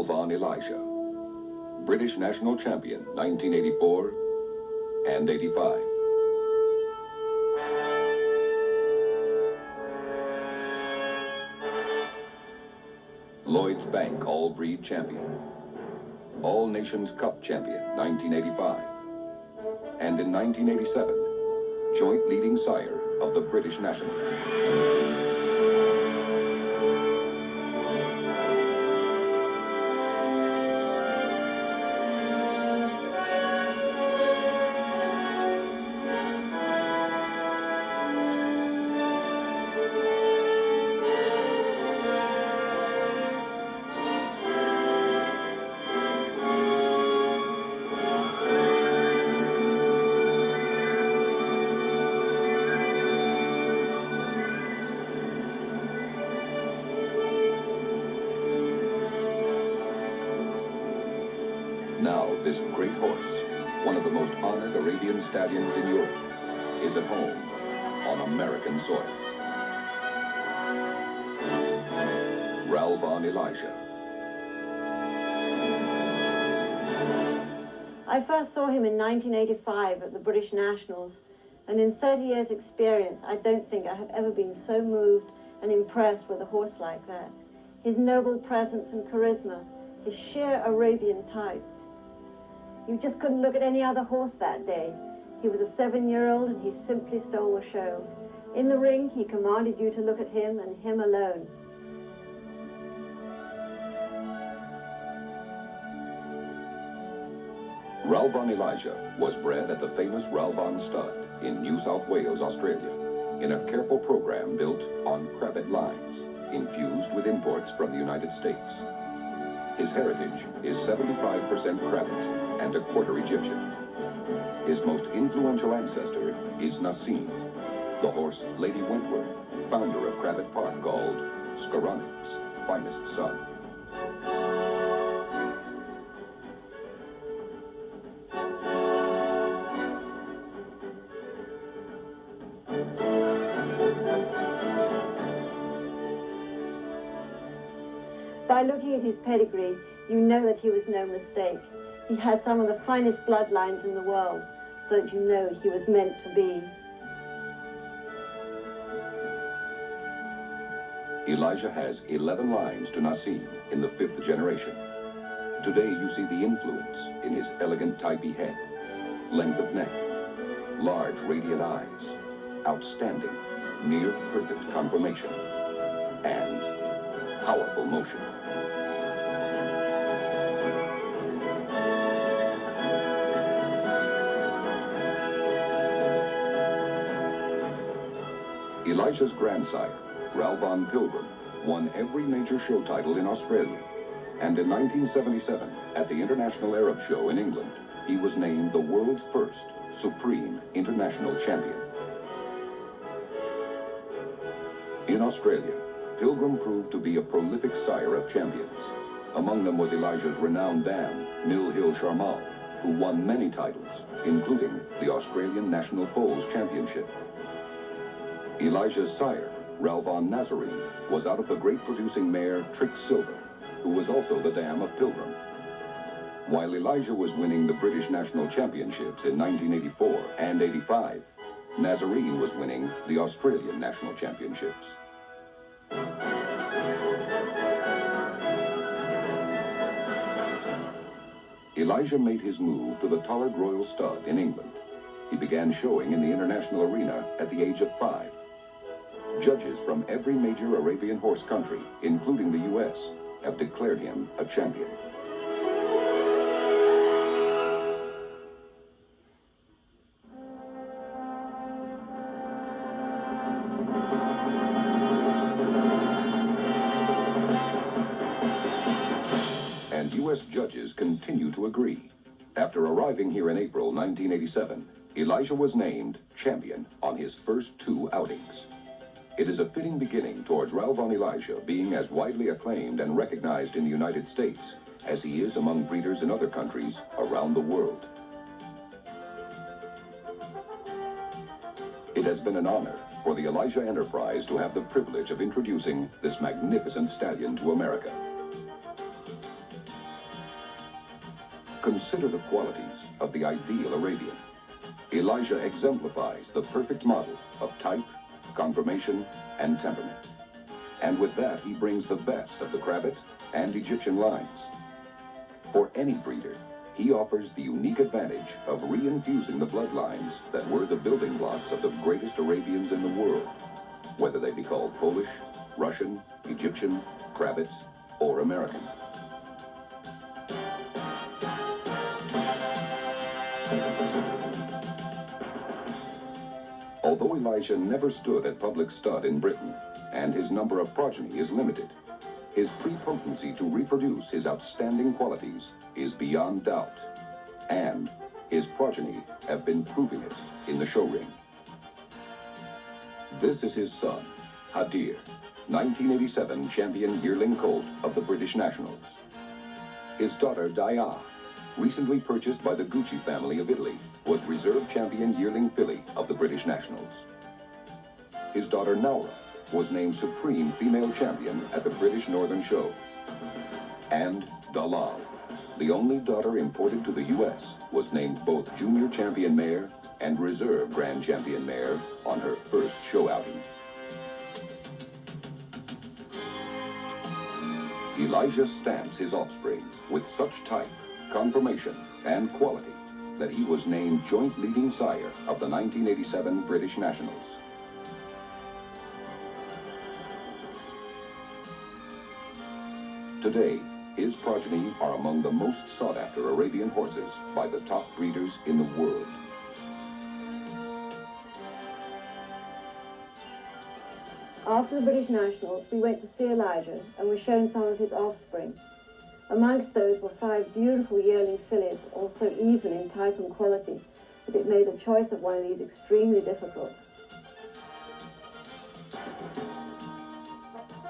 Ralvon Elijah, British national champion 1984 and 85. Lloyd's Bank All-Breed champion, All Nations Cup champion 1985, and in 1987, joint leading sire of the British Nationals. Now, this great horse, one of the most honored Arabian stallions in Europe, is at home on American soil. Ralvon Elijah. I first saw him in 1985 at the British Nationals, and in 30 years' experience, I don't think I have ever been so moved and impressed with a horse like that. His noble presence and charisma, his sheer Arabian type. You just couldn't look at any other horse that day. He was a 7-year-old and he simply stole the show. In the ring, he commanded you to look at him and him alone. Ralvon Elijah was bred at the famous Ralvon Stud in New South Wales, Australia, in a careful program built on crabbit lines, infused with imports from the United States. His heritage is 75% crabbit and a quarter Egyptian. His most influential ancestor is Nassim, the horse Lady Wentworth, founder of Crabbit Park, called Skowronek's finest son. By looking at his pedigree, you know that he was no mistake. He has some of the finest bloodlines in the world, so that you know he was meant to be. Elijah has 11 lines to Nassim in the 5th generation. Today you see the influence in his elegant typey head, length of neck, large radiant eyes, outstanding, near-perfect conformation, and powerful motion. Elijah's grandsire, Ralvon Pilgrim, won every major show title in Australia, and in 1977, at the International Arab Show in England, he was named the world's first Supreme International Champion. In Australia, Pilgrim proved to be a prolific sire of champions. Among them was Elijah's renowned dam, Mill Hill Charmal, who won many titles, including the Australian National Foals Championship. Elijah's sire, Ralvon Nazarene, was out of the great producing mare Trick Silver, who was also the dam of Pilgrim. While Elijah was winning the British National Championships in 1984 and 85, Nazarene was winning the Australian National Championships. Elijah made his move to the Tollard Royal Stud in England. He began showing in the international arena at the age of 5. Judges from every major Arabian horse country, including the U.S., have declared him a champion. And U.S. judges continue to agree. After arriving here in April 1987, Elijah was named champion on his first 2 outings. It is a fitting beginning towards Ralvon Elijah being as widely acclaimed and recognized in the United States as he is among breeders in other countries around the world. It has been an honor for the Elijah Enterprise to have the privilege of introducing this magnificent stallion to America. Consider the qualities of the ideal Arabian. Elijah exemplifies the perfect model of type, conformation, and temperament. And with that, he brings the best of the Cravat and Egyptian lines. For any breeder, he offers the unique advantage of reinfusing the bloodlines that were the building blocks of the greatest Arabians in the world, whether they be called Polish, Russian, Egyptian, Cravat, or American. Although Elijah never stood at public stud in Britain, and his number of progeny is limited, his prepotency to reproduce his outstanding qualities is beyond doubt, and his progeny have been proving it in the show ring. This is his son, Hadir, 1987 champion yearling colt of the British Nationals. His daughter, Daya, recently purchased by the Gucci family of Italy, was reserve champion yearling filly of the British Nationals. His daughter, Naura, was named supreme female champion at the British Northern Show. And Dalal, the only daughter imported to the U.S., was named both junior champion mare and reserve grand champion mare on her first show outing. Elijah stamps his offspring with such type, conformation, and quality that he was named joint leading sire of the 1987 British Nationals. Today, his progeny are among the most sought-after Arabian horses by the top breeders in the world. After the British Nationals, we went to see Elijah and were shown some of his offspring. Amongst those were 5 beautiful yearling fillies, all so even in type and quality that it made a choice of one of these extremely difficult.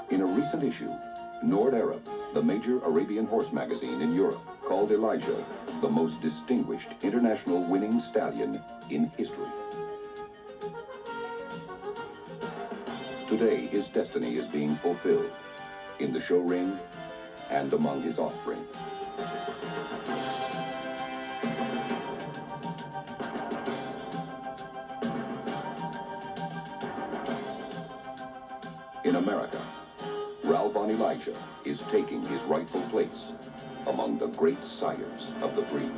In a recent issue, Nord Arab, the major Arabian horse magazine in Europe, called Elijah the most distinguished international winning stallion in history. Today, his destiny is being fulfilled in the show ring and among his offspring. In America, Ralvon Elijah is taking his rightful place among the great sires of the breed.